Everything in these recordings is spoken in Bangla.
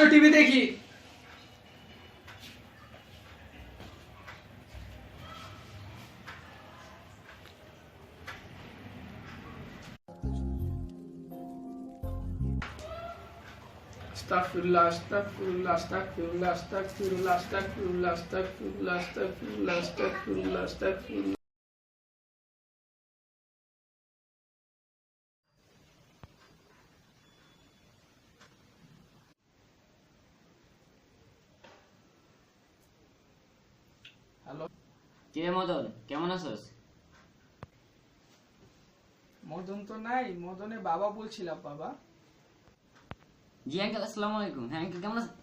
আসো টিভি দেখি। আস্তাগফিরুল্লাহ আস্তাগফিরুল্লাহ আস্তাগফিরুল্লাহ আস্তাগফিরুল্লাহ আস্তাগফিরুল্লাহ আস্তাগফিরুল্লাহ আস্তাগফিরুল্লাহ আস্তাগফিরুল্লাহ আস্তাগফিরুল্লাহ। হ্যালো, কে মদন, কেমন আছোস? মদন তো নাই, মদনের বাবা বলছিলাম। বাবা জি আঙ্কেল, আসসালামু আলাইকুম। হ্যাঁ আঙ্কেল, কেমন আছেন?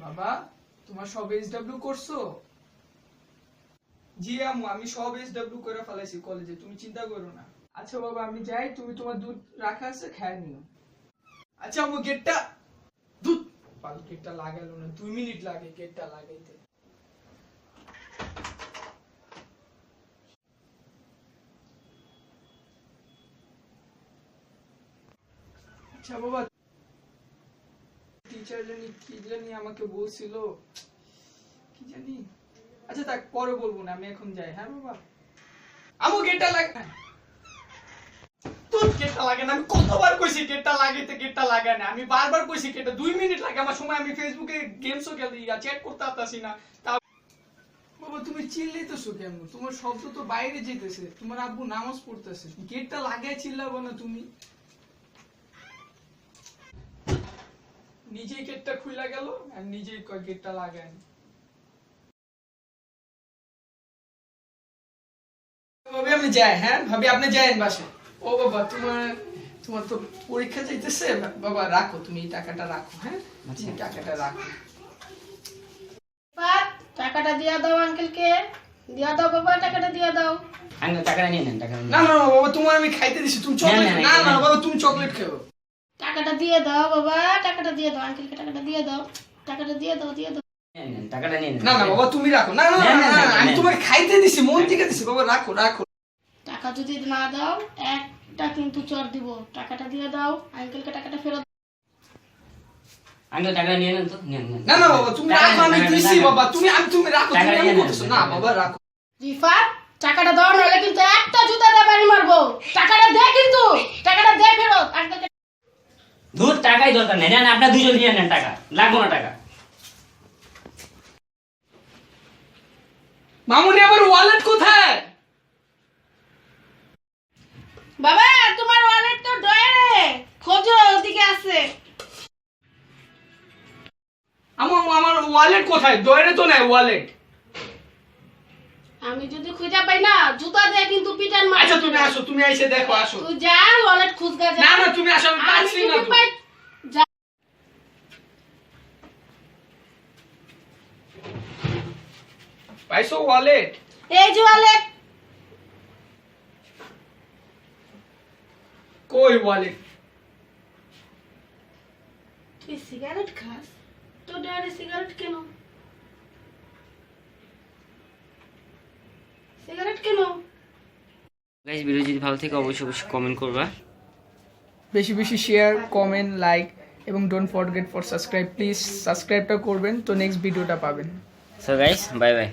বাবা, তোমার সব এসডব্লিউ করছো? জি আম্মু, আমি সব এসডব্লিউ করে ফেলাইছি কলেজে, তুমি চিন্তা করো না। আচ্ছা বাবা, আমি যাই, তুমি তোমার দুধ রাখা আছে, খেয়ে নিও। আচ্ছা আম্মু, গেটটা দুধ পাল, গেটটা লাগালো না, 2 মিনিট লাগে গেটটা লাগাইতে। আচ্ছা বাবা, টিচার জানি কি জানি আমাকে বলছিল, কি জানি। আচ্ছা থাক, পরে বলবো না, আমি এখন যাই। হ্যাঁ বাবা। আমু গেটটা লাগে না, তোর গেটটা লাগে না। আমি কতবার কইছি গেটটা লাগাইতে, গেটটা লাগায় না। আমি বারবার কইছি গেটটা 2 মিনিট লাগে আমার সময়, আমি ফেসবুকে গেমসও খেলি, চ্যাট করতে পারতাছি না। তা বাবা তুমি চিল্লাইতেছো কেন? তোমার শব্দ তো বাইরে যেতেছে, তোমার আব্বু নামাজ পড়তেছে, গেটটা লাগায় চিল্লাবো না তুমি? নিজেই গেটটা খুলে গেল আর নিজেই কয় গেটটা লাগায়। ভাবি আমি যাই। হ্যাঁ ভাবি, আপনি যায়েন বাসে। ও বাবা, তোমার তো পরীক্ষা যাইতেছে। বাবা রাখো, তুমি এই টাকাটা রাখো। হ্যাঁ তুমি টাকাটা রাখো। টাকাটা দিয়া দাও আঙ্কেলকে, দিয়া দাও বাবা, টাকাটা দিয়া দাও। আঙ্কেল টাকাটা নিয়ে নেন, টাকাটা না না না বাবা, তোমার আমি খাইতে দিছি, তুমি চকলেট। না, না, না না, না বাবা, তুমি চকলেট খাও। টাকাটা দিয়ে দাও বাবা, টাকাটা দিয়ে দাও আঙ্কেলকে, টাকাটা দিয়ে দাও, টাকাটা দিয়ে দাও, দিয়ে দাও। নিয়ে নেন, টাকাটা নিয়ে নেন। না না বাবা, তুমি রাখো। না না না, না, না, না, না, আমি না। তোমাকে খাইতে দিছি, মন থেকে দিছি। বাবা রাখো রাখো। টাকা যদি না দাও একটা কিন্তু চড় দিব। টাকাটা দিয়ে দাও আঙ্কেলকে, টাকাটা ফেরত। আঙ্কেল টাকাটা নিয়ে নেন তো, নিয়ে নেন। না না বাবা, তুমি রাখো, আমি দিছি বাবা। তুমি রাখো, তুমি টাকাটা আমি নিয়ে নেন। বলতেছো না বাবা, রাখো। রিফাত, টাকাটা দাও, নাহলে কিন্তু একটা জুতা দিয়ে বাড়ি মারবো। টাকাটা দে, কিন্তু টাকাটা দে ফেরত আঙ্কেলকে। ধুর, টাকাই দরকার নেই। নেন, আপনার দুজন নিয়ে নেন, টাকা লাগবো না টাকা। মামুনি, আমার ওয়ালেট কোথায়? বাবা তোমার ওয়ালেট তো ডয়ারে, খোঁজো, ওদিকে আছে। আমার ওয়ালেট কোথায়? দয়ারে তো নাই ওয়ালেট। আমি যদি খুঁজে পাই না, জুতা দিয়ে কিন্তু পিটান মার। আচ্ছা তুমি আসো, তুমি এসে দেখো, আসো। তুই যা ওয়ালেট খুঁজগা যা। না না তুমি আসো, আমি আমি পাচ্ছি না যদি তো। পাই যা। পাইছো ওয়ালেট? এই যে ওয়ালেট। কই ওয়ালেট? তুই সিগারেট খাস? তোর ডয়ারে সিগারেট কেন? সিগারেট কেন? গাইস, ভিডিও যদি ভালো থাকে অবশ্যই কমেন্ট করবা। বেশি বেশি শেয়ার, কমেন্ট, লাইক এবং don't forget for subscribe. Please সাবস্ক্রাইবটা করবেন, তো নেক্সট ভিডিওটা পাবেন। So guys, bye by.